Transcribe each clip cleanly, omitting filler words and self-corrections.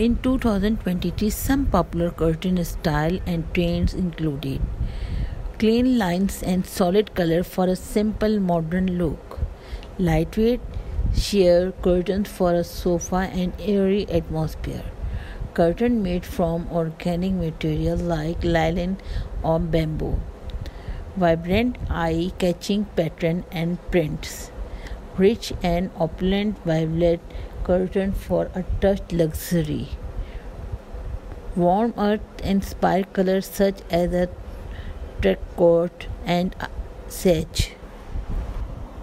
In 2023, some popular curtain style and trends included clean lines and solid color for a simple modern look, lightweight sheer curtains for a sofa and airy atmosphere, curtain made from organic material like nylon or bamboo, vibrant eye-catching pattern and prints, rich and opulent violet curtain for a touch luxury, warm earth-inspired colors such as a Decor and sage.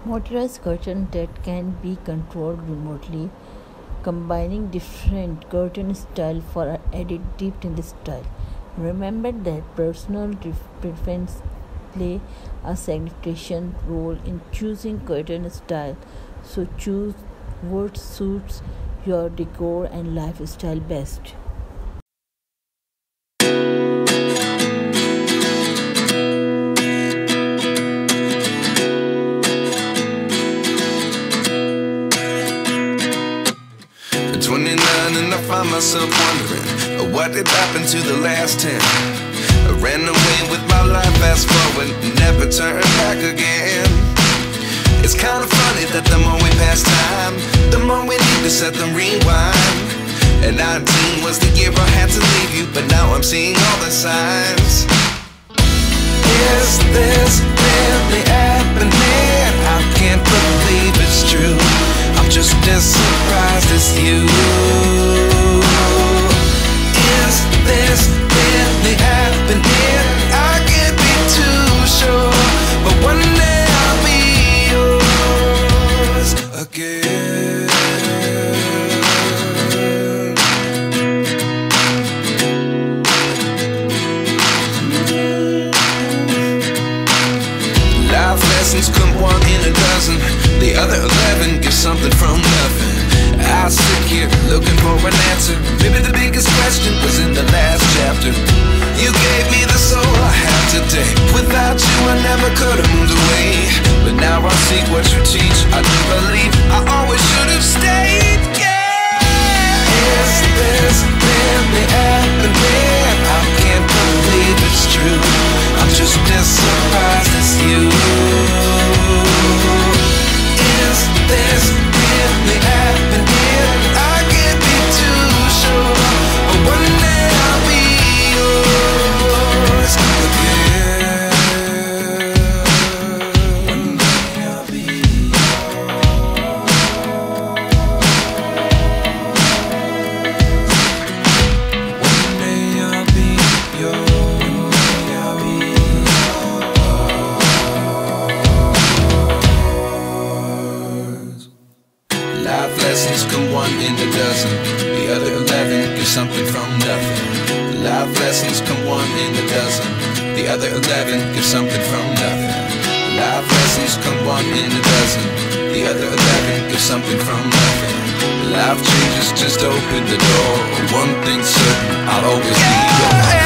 Motorized curtain that can be controlled remotely, combining different curtain styles for an added depth in the style. Remember that personal preference play a significant role in choosing curtain style, so choose what suits your decor and lifestyle best. At 29 and I find myself wondering what did happen to the last 10. I ran away with my life, fast forward, never turn back again. It's kind of funny that the more we pass time, the more we need to set them rewind. And 19 was the year I had to leave you, but now I'm seeing all the signs. Is this really happening? I can't believe it's true. I'm just as surprised as you. Is this really happening? I can't be too sure, but one day I'll be yours again. Life lessons come one in a dozen, the other 11 give something from nothing. I sit here looking for an answer. Maybe the biggest question was in the last chapter. You gave me the soul I have today. Without you I never could have moved away, but now I see what you teach. I do believe I always should have stayed. Yeah. Is this really happening? I can't believe it's true. I'm just as surprised as you. Is this really happening? I can't be too sure, but one day I'll be yours again. One day I'll be yours. One day I'll be yours. One day I'll be yours. Life lessons come one in a dozen, the other 11 give something from nothing. Life lessons come one in a dozen, the other 11 give something from nothing. Life lessons come one in a dozen, the other 11 give something from nothing. Life changes just open the door. One thing's certain, I'll always be yours.